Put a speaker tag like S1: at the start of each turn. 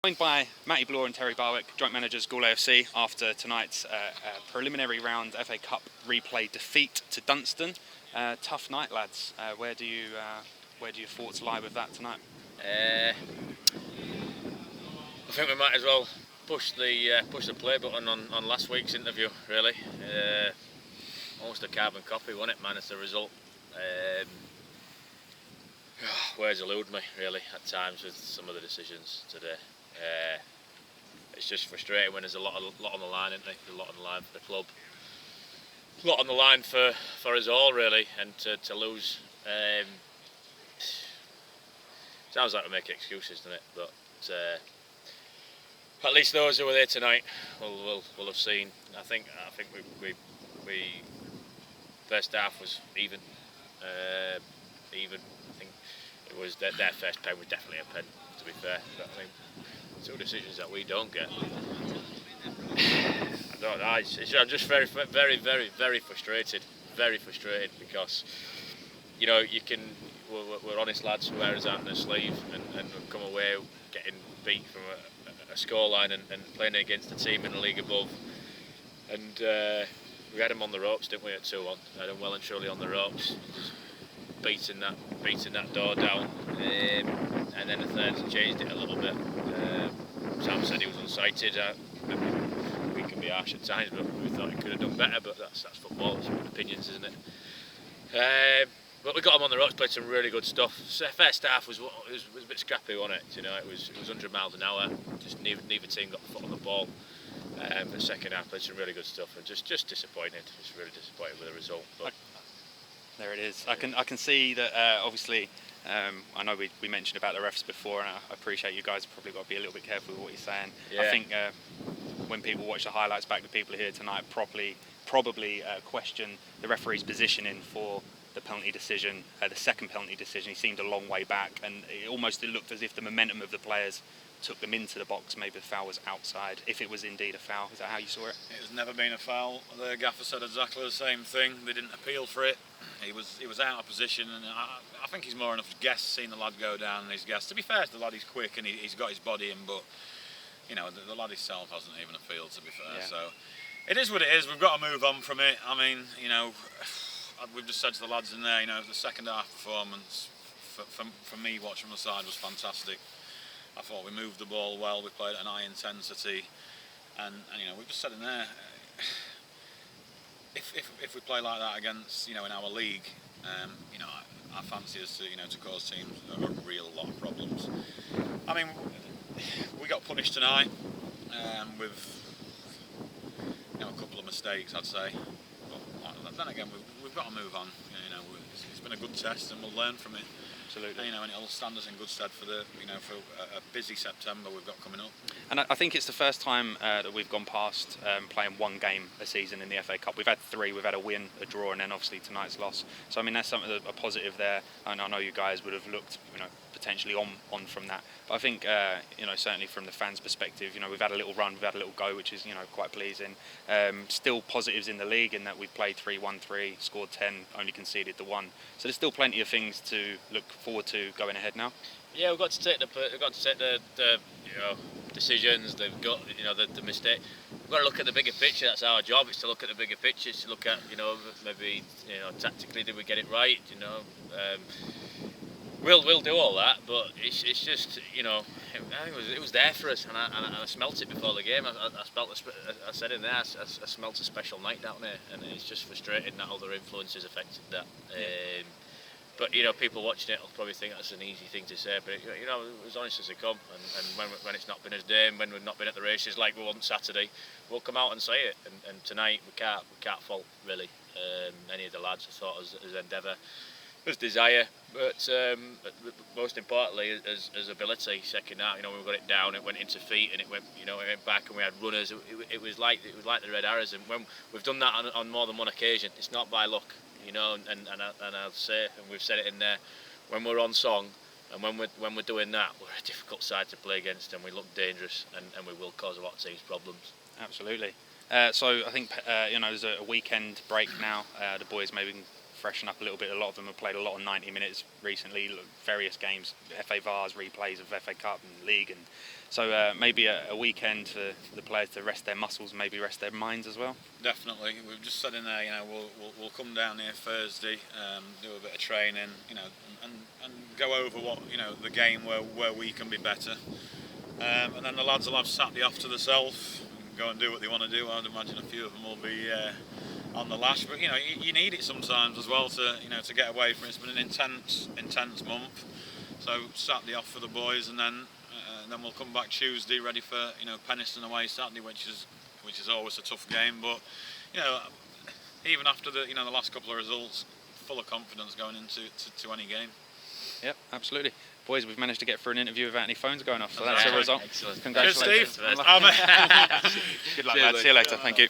S1: Joined by Matty, Bloor and Terry Barwick, joint managers Goole AFC, after tonight's preliminary round FA Cup replay defeat to Dunston. Tough night, lads. Where do your thoughts lie with that tonight?
S2: I think we might as well push the play button on last week's interview. Really, almost a carbon copy, wasn't it? Minus the result. Words elude me really at times with some of the decisions today. It's just frustrating when there's a lot on the line, isn't there? A lot on the line for the club, a lot on the line for us all really, and to lose. Sounds like we're making excuses, doesn't it? But at least those who were there tonight will have seen. I think we first half was even. I think it was their first pen was definitely a pen, to be fair. But I think two decisions that we don't get. I don't know. I'm just very frustrated. Very frustrated because we're honest lads who wear us out in their sleeve and we've come away getting beat from a scoreline and playing against a team in the league above. And we had them on the ropes, didn't we, at 2-1? Had them well and truly on the ropes, beating that door down. And then the third changed it a little bit. Sam said he was unsighted. We can be harsh at times, but we thought he could have done better. But that's football. It's opinions, isn't it? But we got him on the ropes, played some really good stuff. So first half was a bit scrappy, wasn't it? You know, it was 100 miles an hour. Just neither team got the foot on the ball. The second half played some really good stuff, and just disappointed. Just really disappointed with the result. But
S1: there it is. I can see that. Obviously, I know we mentioned about the refs before, and I appreciate you guys have probably got to be a little bit careful with what you're saying. Yeah. I think when people watch the highlights back, the people here tonight probably question the referee's positioning for the penalty decision, the second penalty decision. He seemed a long way back, and it looked as if the momentum of the players took them into the box. Maybe the foul was outside, if it was indeed a foul. Is that how you saw it?
S3: It has never been a foul. The gaffer said exactly the same thing. They didn't appeal for it. He was out of position, and I think he's more enough guessed, seen the lad go down, and he's guessed. To be fair to the lad, he's quick and he's got his body in, but you know the lad himself hasn't even appealed, to be fair. Yeah. So it is what it is. We've got to move on from it. I mean, you know, we've just said to the lads in there, you know, the second half performance for me watching from the side was fantastic. I thought we moved the ball well, we played at an high intensity, and you know, we've just said in there, if we play like that against, you know, in our league, you know, I fancy us to cause teams a real lot of problems. I mean, we got punished tonight with a couple of mistakes, I'd say. But then again, we've got to move on. You know, it's been a good test, and we'll learn from it.
S1: Absolutely.
S3: You know, and it'll stand us in good stead for for a busy September we've got coming up.
S1: And I think it's the first time that we've gone past playing one game a season in the FA Cup. We've had three. We've had a win, a draw, and then obviously tonight's loss. So I mean, that's something a positive there. And I know you guys would have looked, potentially on from that. But I think, certainly from the fans' perspective, we've had a little run, we've had a little go, which is, quite pleasing. Still positives in the league in that we've played 3-1-3, scored 10, only conceded the 1. So there's still plenty of things to look forward to going ahead now.
S2: Yeah, we've got to take the decisions. They've got the mistake. We've got to look at the bigger picture. That's our job. It's to look at the bigger picture. It's to look at maybe tactically did we get it right? We'll do all that, but it's just I think it was there for us, and I smelt it before the game. I said in there I smelt a special night down there, and it's just frustrating that other influences affected that.
S1: Yeah.
S2: But people watching it will probably think that's an easy thing to say. But as honest as they come, and when it's not been as day, when we've not been at the races like we were on Saturday, we'll come out and say it. And tonight we can't fault really any of the lads. I thought as endeavour, as desire, but most importantly as ability. Second half, we got it down. It went into feet, and it went back, and we had runners. It was like the Red Arrows, and when we've done that on more than one occasion, it's not by luck. And I'll say, and we've said it in there, when we're on song and when we're doing that, we're a difficult side to play against, and we look dangerous, and we will cause a lot of teams problems.
S1: Absolutely. So I think there's a weekend break now. The boys maybe freshen up a little bit. A lot of them have played a lot of 90 minutes recently, various games, FA Vars, replays of FA Cup and League, and so maybe a weekend for the players to rest their muscles, maybe rest their minds as well.
S3: Definitely, we've just said in there, we'll come down here Thursday, do a bit of training, and go over what the game where we can be better, and then the lads will have Saturday off to themselves, and go and do what they want to do. I'd imagine a few of them will be on the lash, but you need it sometimes as well to get away from it. It's been an intense month, so Saturday off for the boys, and then we'll come back Tuesday ready for Penistone away Saturday, which is always a tough game, but even after the the last couple of results, full of confidence going into any game.
S1: Yep, absolutely. Boys, we've managed to get through an interview without any phones going off, so that's a result.
S2: Excellent.
S1: Congratulations.
S3: Cheers, Steve.
S1: Good luck, lads. See you later. Thank you.